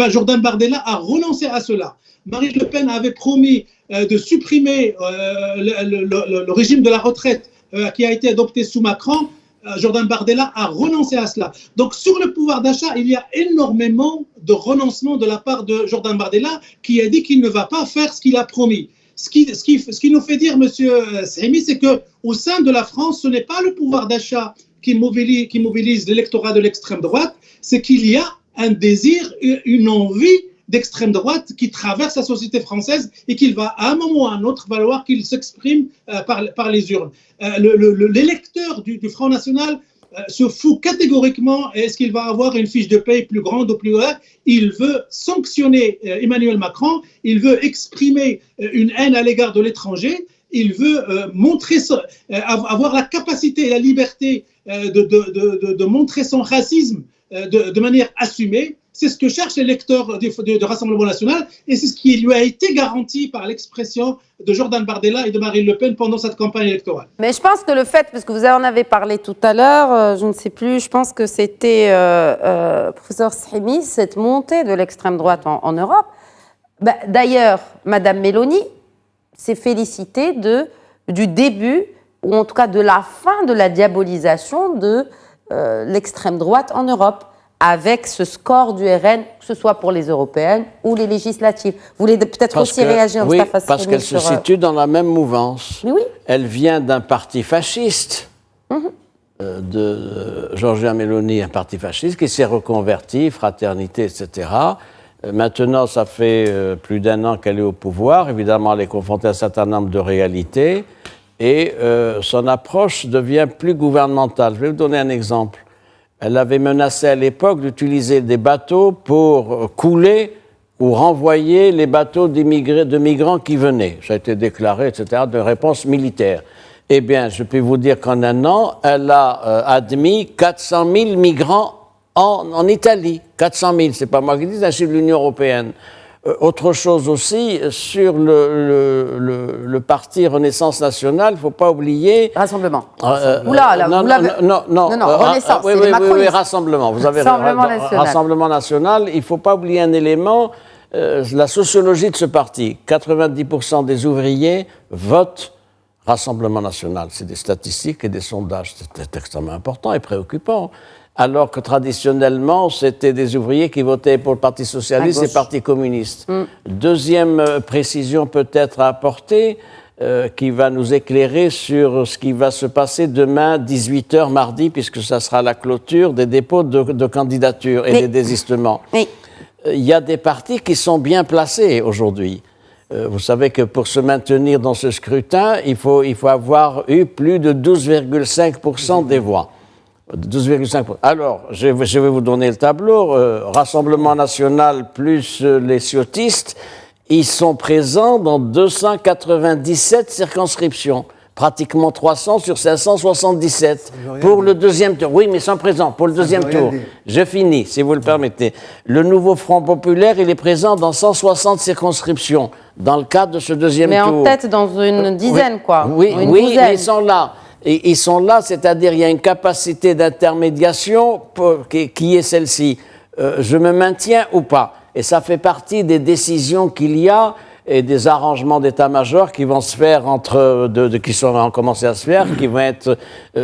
Jordan Bardella a renoncé à cela. Marine Le Pen avait promis de supprimer le régime de la retraite qui a été adopté sous Macron. Jordan Bardella a renoncé à cela. Donc, sur le pouvoir d'achat, il y a énormément de renoncements de la part de Jordan Bardella, qui a dit qu'il ne va pas faire ce qu'il a promis. Ce qui nous fait dire, monsieur Sremi, c'est qu'au sein de la France, ce n'est pas le pouvoir d'achat qui mobilise l'électorat de l'extrême droite, c'est qu'il y a un désir, une envie d'extrême droite qui traverse la société française et qu'il va à un moment ou à un autre falloir qu'il s'exprime par les urnes. L'électeur du Front National se fout catégoriquement, est-ce qu'il va avoir une fiche de paye plus grande ou plus grande? Il veut sanctionner Emmanuel Macron, il veut exprimer une haine à l'égard de l'étranger, il veut avoir la capacité et la liberté de montrer son racisme de manière assumée. C'est ce que cherche l'électeur du Rassemblement national, et c'est ce qui lui a été garanti par l'expression de Jordan Bardella et de Marine Le Pen pendant cette campagne électorale. Mais je pense que le fait, parce que vous en avez parlé tout à l'heure, je ne sais plus, je pense que c'était professeur Sremi, cette montée de l'extrême droite en Europe. D'ailleurs, Madame Meloni s'est félicitée du début, ou en tout cas de la fin de la diabolisation de l'extrême droite en Europe, avec ce score du RN, que ce soit pour les européennes ou les législatives. Vous voulez peut-être aussi réagir, oui, Mustapha Sremi, parce qu'elle se situe dans la même mouvance. Oui. Elle vient d'un parti fasciste, de Giorgia Meloni, un parti fasciste qui s'est reconverti, Fraternité, etc. Maintenant, ça fait plus d'un an qu'elle est au pouvoir. Évidemment, elle est confrontée à un certain nombre de réalités et son approche devient plus gouvernementale. Je vais vous donner un exemple. Elle avait menacé à l'époque d'utiliser des bateaux pour couler ou renvoyer les bateaux de migrants qui venaient. Ça a été déclaré, etc., de réponse militaire. Eh bien, je peux vous dire qu'en un an, elle a admis 400 000 migrants en Italie. 400 000, c'est pas moi qui dis, c'est un chiffre de l'Union européenne. Autre chose aussi, sur le parti Renaissance nationale, il ne faut pas oublier... Rassemblement. Non, Renaissance, oui, Rassemblement. Vous avez Rassemblement national. Il ne faut pas oublier un élément, la sociologie de ce parti. 90% des ouvriers votent Rassemblement national. C'est des statistiques et des sondages. C'est extrêmement important et préoccupant. Alors que traditionnellement, c'était des ouvriers qui votaient pour le Parti socialiste et le Parti communiste. Deuxième précision peut-être à apporter, qui va nous éclairer sur ce qui va se passer demain, 18h mardi, puisque ça sera la clôture des dépôts de candidatures et des désistements. il y a des partis qui sont bien placés aujourd'hui. Vous savez que pour se maintenir dans ce scrutin, il faut avoir eu plus de 12,5% des voix. 12,5%. Alors, je vais vous donner le tableau. Rassemblement national plus les ciotistes, ils sont présents dans 297 circonscriptions. Pratiquement 300 sur 577 pour le deuxième tour. Oui, mais ils sont présents pour le deuxième tour. Je finis, si vous le permettez. Le nouveau Front populaire, il est présent dans 160 circonscriptions dans le cadre de ce deuxième tour. Mais en tête dans une dizaine, quoi. Oui, mais ils sont là. Et ils sont là, c'est-à-dire il y a une capacité d'intermédiation qui est celle-ci. Je me maintiens ou pas. Et ça fait partie des décisions qu'il y a et des arrangements d'état-major qui vont se faire qui ont commencé à se faire, qui vont être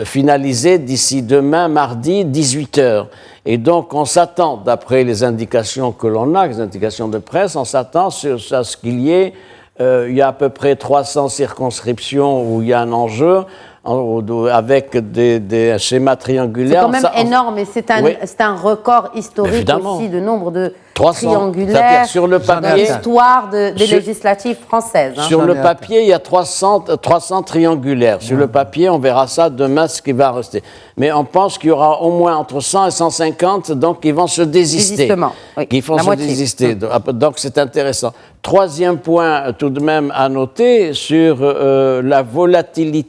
finalisés d'ici demain, mardi, 18h. Et donc, on s'attend, d'après les indications que l'on a, les indications de presse, on s'attend à ce qu'il y ait, il y a à peu près 300 circonscriptions où il y a un enjeu, avec des schémas triangulaires. C'est quand même énorme et c'est un record historique aussi de nombre de 300, triangulaires sur le papier, dans l'histoire des législatives françaises. Hein. Sur le papier, il y a 300 triangulaires. Sur le papier, on verra ça demain, ce qui va rester. Mais on pense qu'il y aura au moins entre 100 et 150, donc ils vont se désister. Oui, ils vont se désister. Donc c'est intéressant. Troisième point tout de même à noter sur la volatilité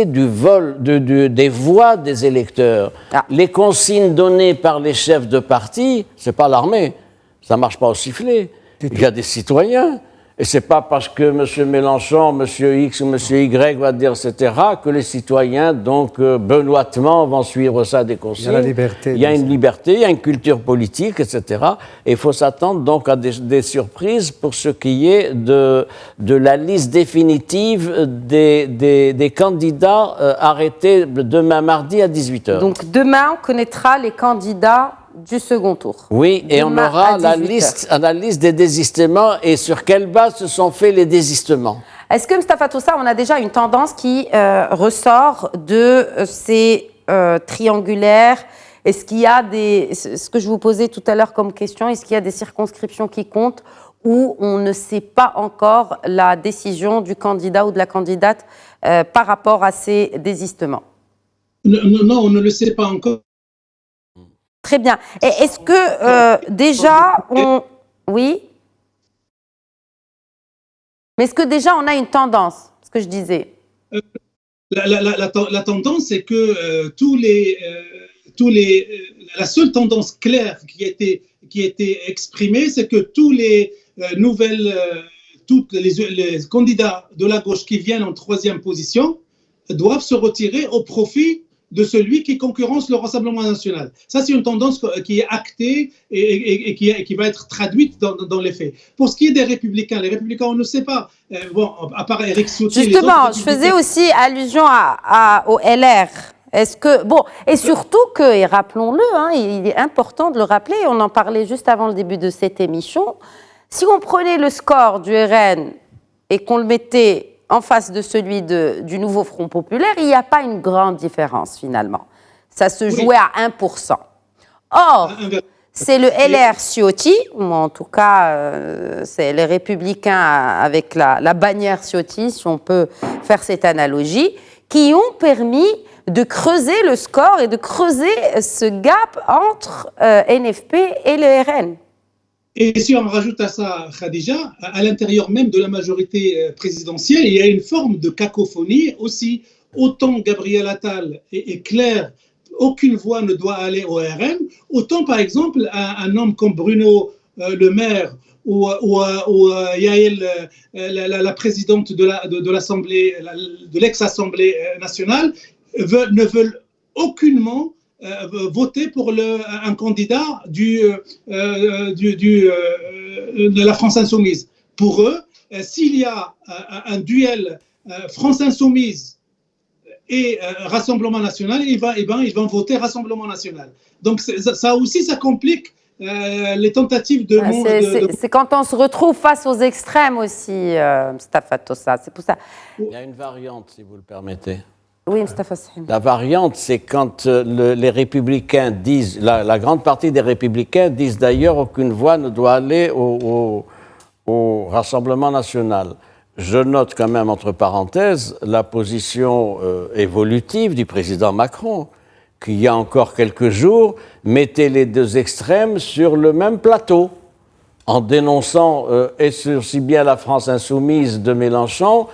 des voix des électeurs. Les consignes données par les chefs de parti, c'est pas l'armée, ça marche pas au sifflet. Il y a des citoyens. Et c'est pas parce que M. Mélenchon, M. X ou M. Y va dire, etc., que les citoyens, donc, benoîtement, vont suivre ça des consignes. Il y a la liberté. Il y a une liberté, il y a une culture politique, etc. Et il faut s'attendre donc à des surprises pour ce qui est de la liste définitive des candidats arrêtés demain mardi à 18h. Donc demain, on connaîtra les candidats du second tour. Oui, et on aura la liste des désistements et sur quelle base se sont faits les désistements. Est-ce que, Mustapha Tossa, on a déjà une tendance qui ressort de ces triangulaires? Est-ce qu'il y a ce que je vous posais tout à l'heure comme question, est-ce qu'il y a des circonscriptions qui comptent où on ne sait pas encore la décision du candidat ou de la candidate par rapport à ces désistements? Non, on ne le sait pas encore. Très bien. Et est-ce que déjà Oui. Mais est-ce que déjà on a une tendance, ce que je disais? La tendance, c'est que la seule tendance claire qui a été exprimée, c'est que tous les candidats de la gauche qui viennent en troisième position doivent se retirer au profit de celui qui concurrence le Rassemblement national. Ça, c'est une tendance qui est actée et qui va être traduite dans les faits. Pour ce qui est des Républicains, les Républicains, on ne sait pas. Bon, à part Éric Ciotti... Justement, je faisais aussi allusion au LR. Est-ce que... Bon, et surtout que, et rappelons-le, hein, il est important de le rappeler, on en parlait juste avant le début de cette émission, si on prenait le score du RN et qu'on le mettait en face de celui du nouveau Front populaire, il n'y a pas une grande différence finalement. Ça se jouait à 1%. Or, c'est le LR Ciotti, ou en tout cas, c'est les Républicains avec la bannière Ciotti, si on peut faire cette analogie, qui ont permis de creuser le score et de creuser ce gap entre NFP et le RN. Et si on rajoute à ça, Khadija, à l'intérieur même de la majorité présidentielle, il y a une forme de cacophonie aussi. Autant Gabriel Attal est clair, aucune voix ne doit aller au RN, autant par exemple un homme comme Bruno Le Maire ou Yael, la présidente de l'Assemblée, de l'ex-Assemblée nationale, ne veulent aucunement voter pour un candidat de la France Insoumise. Pour eux, s'il y a un duel France Insoumise et Rassemblement National, ils vont voter Rassemblement National. Donc ça aussi, ça complique les tentatives de... C'est quand on se retrouve face aux extrêmes aussi, Mustapha Tossa, c'est pour ça. Il y a une variante, si vous le permettez. Oui, Mustafa Sahim. La variante, c'est quand les républicains disent, la grande partie des républicains disent d'ailleurs aucune voix ne doit aller au Rassemblement national. Je note quand même, entre parenthèses, la position évolutive du président Macron, qui, il y a encore quelques jours, mettait les deux extrêmes sur le même plateau, en dénonçant aussi bien la France insoumise de Mélenchon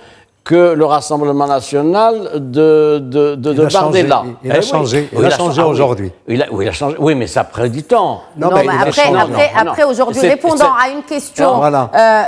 que le Rassemblement national de Bardella. Il a changé aujourd'hui. Oui, il a changé. Oui, mais ça a pris du temps. Non, mais après aujourd'hui, répondant à une question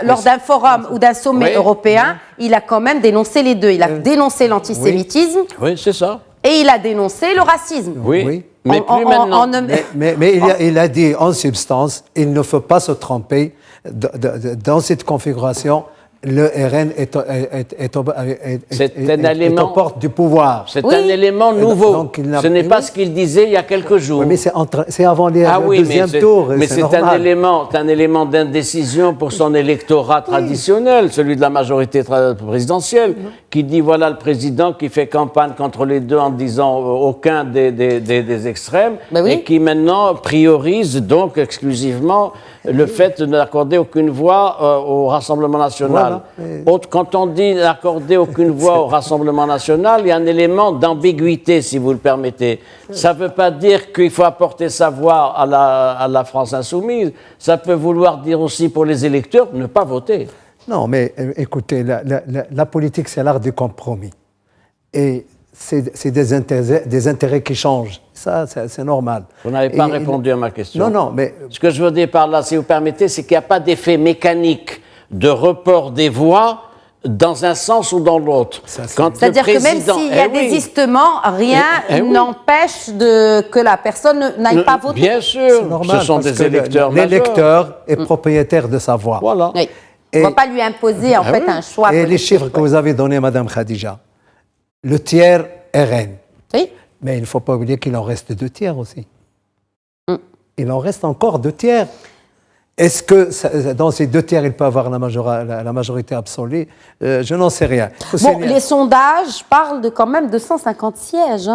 lors d'un forum ou d'un sommet européen, il a quand même dénoncé les deux. Il a dénoncé l'antisémitisme. Oui, c'est ça. Et il a dénoncé le racisme. Oui. Mais plus maintenant. Mais il a dit en substance, il ne faut pas se tromper dans cette configuration. Le RN est aux portes du pouvoir. C'est un élément nouveau. Donc, ce n'est pas ce qu'il disait il y a quelques jours. Oui, mais c'est avant le deuxième tour. Mais c'est un élément d'indécision pour son électorat traditionnel, celui de la majorité présidentielle, qui dit voilà le président qui fait campagne contre les deux en disant aucun des extrêmes, et qui maintenant priorise donc exclusivement le fait de n'accorder aucune voix au Rassemblement national. Voilà. Quand on dit n'accorder aucune voix au Rassemblement national, il y a un élément d'ambiguïté, si vous le permettez. Ça ne veut pas dire qu'il faut apporter sa voix à la France insoumise. Ça peut vouloir dire aussi pour les électeurs ne pas voter. Non, mais écoutez, la politique, c'est l'art du compromis. Et c'est des intérêts qui changent. Ça, c'est normal. Vous n'avez pas répondu à ma question. Non, mais... Ce que je veux dire par là, si vous permettez, c'est qu'il n'y a pas d'effet mécanique de report des voix dans un sens ou dans l'autre. C'est-à-dire que même s'il y a désistement, rien n'empêche que la personne n'aille pas voter. Bien sûr, normal, ce sont des électeurs majeurs. L'électeur est propriétaire de sa voix. Voilà. Oui. On ne va pas lui imposer en fait un choix. Et les chiffres que vous avez donnés, Madame Khadija, le tiers RN. Oui. Mais il ne faut pas oublier qu'il en reste 2 tiers aussi. Il en reste encore 2 tiers. Est-ce que dans ces 2 tiers, il peut avoir la majorité absolue? Je n'en sais rien. Les sondages parlent quand même de 150 sièges,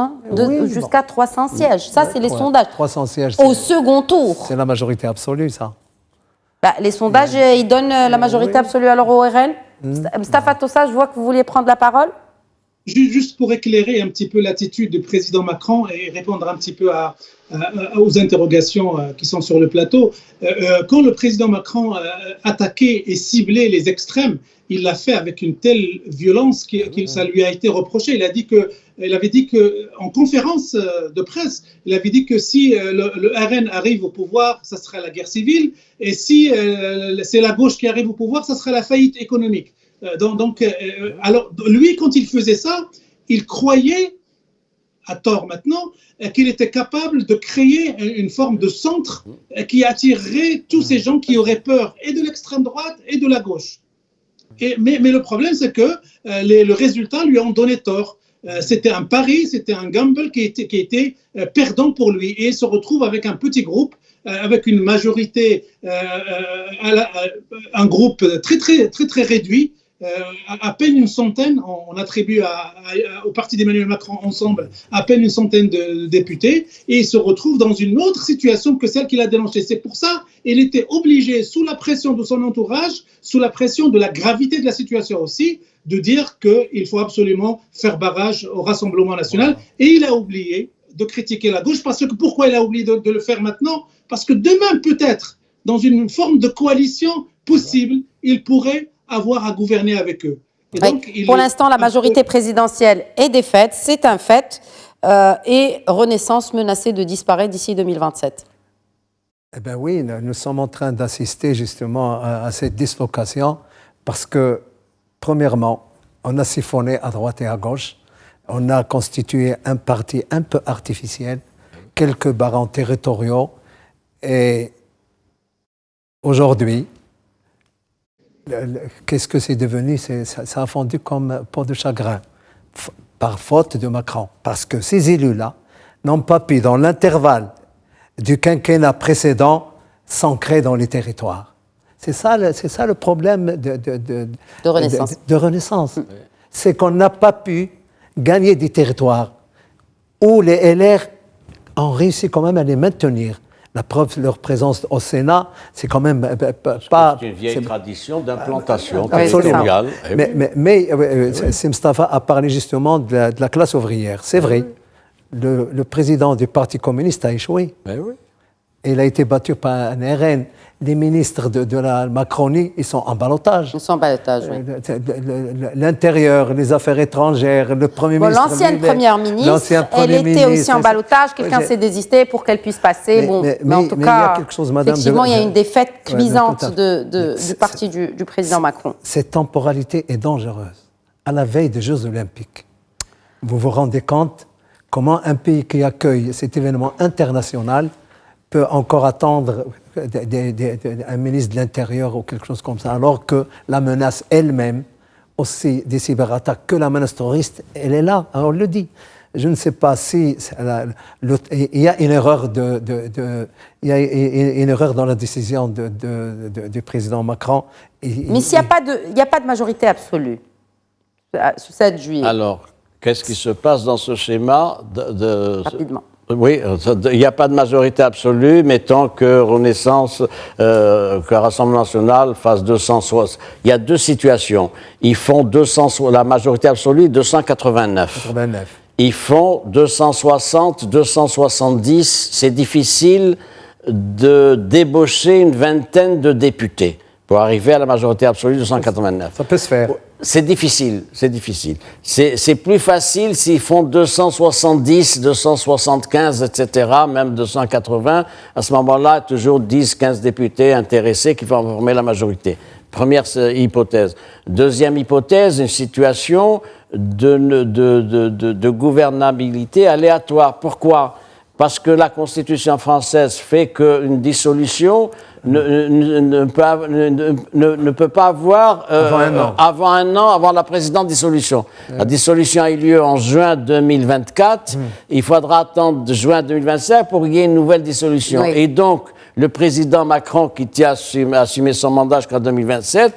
jusqu'à 300 sièges. Ça, c'est les sondages. 300 sièges. Au second tour. C'est la majorité absolue, ça. Les sondages, ils donnent la majorité absolue alors au RN. Mustafa Tossa, je vois que vous vouliez prendre la parole. Juste pour éclairer un petit peu l'attitude du président Macron et répondre un petit peu aux interrogations qui sont sur le plateau. Quand le président Macron attaquait et ciblait les extrêmes, il l'a fait avec une telle violence que ça lui a été reproché. Il avait dit que, en conférence de presse, il avait dit que si le RN arrive au pouvoir, ça sera la guerre civile, et si c'est la gauche qui arrive au pouvoir, ça sera la faillite économique. Alors, lui, quand il faisait ça, il croyait, à tort maintenant, qu'il était capable de créer une forme de centre qui attirerait tous ces gens qui auraient peur et de l'extrême droite et de la gauche. Mais le problème, c'est que les résultats lui ont donné tort. C'était un pari, c'était un gamble qui était perdant pour lui. Et il se retrouve avec un petit groupe, avec une majorité, un groupe très, très, très, très réduit. À peine une centaine, on attribue au parti d'Emmanuel Macron ensemble à peine une centaine de députés, et il se retrouve dans une autre situation que celle qu'il a dénoncée. C'est pour ça qu'il était obligé, sous la pression de son entourage, sous la pression de la gravité de la situation aussi, de dire qu'il faut absolument faire barrage au Rassemblement national. Et il a oublié de critiquer la gauche, parce que pourquoi il a oublié de le faire maintenant? Parce que demain, peut-être, dans une forme de coalition possible, il pourrait avoir à gouverner avec eux. Et donc, pour l'instant, la majorité présidentielle est défaite, c'est un fait, et Renaissance menacée de disparaître d'ici 2027. Eh bien oui, nous sommes en train d'assister justement à cette dislocation parce que, premièrement, on a siphonné à droite et à gauche, on a constitué un parti un peu artificiel, quelques barons territoriaux, et aujourd'hui, qu'est-ce que c'est devenu? Ça a fondu comme peau de chagrin, par faute de Macron. Parce que ces élus-là n'ont pas pu, dans l'intervalle du quinquennat précédent, s'ancrer dans les territoires. C'est ça le problème de Renaissance. C'est qu'on n'a pas pu gagner des territoires où les LR ont réussi quand même à les maintenir. La preuve, leur présence au Sénat, c'est quand même pas... C'est une vieille tradition d'implantation territoriale. territoriale. Mais Moustapha a parlé justement de la classe ouvrière. C'est vrai, le président du Parti communiste a échoué. Oui. Il a été battu par un RN. Les ministres de la Macronie, ils sont en ballottage. Ils sont en ballottage, oui. L'intérieur, les affaires étrangères, le Premier ministre... L'ancienne première ministre, elle était aussi en ballottage. Quelqu'un s'est désisté pour qu'elle puisse passer. Mais en tout cas, il y a quelque chose, madame, effectivement, il y a une défaite cuisante du parti du président Macron. Cette temporalité est dangereuse. À la veille des Jeux Olympiques, vous vous rendez compte comment un pays qui accueille cet événement international peut encore attendre un ministre de l'Intérieur ou quelque chose comme ça, alors que la menace elle-même, aussi des cyberattaques que la menace terroriste, elle est là, on le dit. Je ne sais pas si il y a une erreur il y a une erreur dans la décision du président Macron. Mais s'il n'y a pas de majorité absolue ce 7 juillet. Alors, qu'est-ce qui se passe dans ce schéma Rapidement. Oui, il n'y a pas de majorité absolue, mais tant que Renaissance, que Rassemblement National fasse 260. Il y a deux situations. Ils font la majorité absolue, 289. Ils font 260, 270. C'est difficile de débaucher une vingtaine de députés pour arriver à la majorité absolue de 289. Ça peut se faire. C'est difficile. C'est plus facile s'ils font 270, 275, etc., même 280. À ce moment-là, toujours 10, 15 députés intéressés qui vont former la majorité. Première hypothèse. Deuxième hypothèse, une situation de gouvernabilité aléatoire. Pourquoi ? Parce que la Constitution française fait qu'une dissolution ne peut pas avoir avant un an, avant la précédente dissolution. La dissolution a eu lieu en juin 2024. Il faudra attendre juin 2025 pour qu'il y ait une nouvelle dissolution. Et donc, le président Macron, qui tient à assumer son mandat jusqu'en 2027,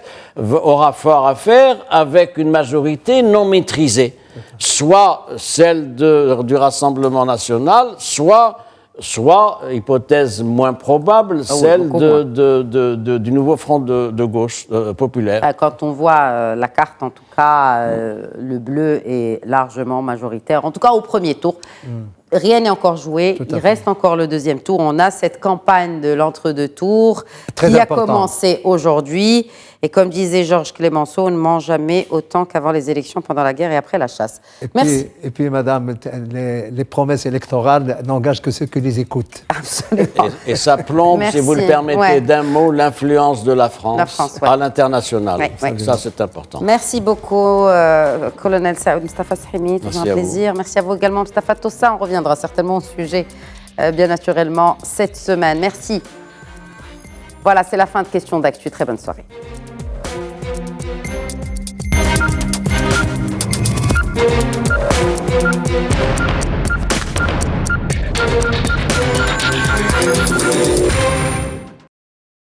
aura fort à faire avec une majorité non maîtrisée. Soit celle du Rassemblement national, soit hypothèse moins probable, celle du nouveau front de gauche populaire. Quand on voit la carte, en tout cas, le bleu est largement majoritaire, en tout cas au premier tour. Rien n'est encore joué, il reste encore le deuxième tour. On a cette campagne de l'entre-deux tours qui a commencé aujourd'hui. Et comme disait Georges Clemenceau, on ne ment jamais autant qu'avant les élections, pendant la guerre et après la chasse. Merci. Et puis, madame, les promesses électorales n'engagent que ceux qui les écoutent. Absolument. Et ça plombe, si vous le permettez, d'un mot, l'influence de la France à l'international. Ça, c'est important. Merci beaucoup, colonel Saoud Mustafa Sahimi. Toujours un plaisir. Merci à vous également, Mustafa Tossa. On reviendra certainement au sujet, bien naturellement, cette semaine. Merci. Voilà, c'est la fin de Questions d'actu. Très bonne soirée.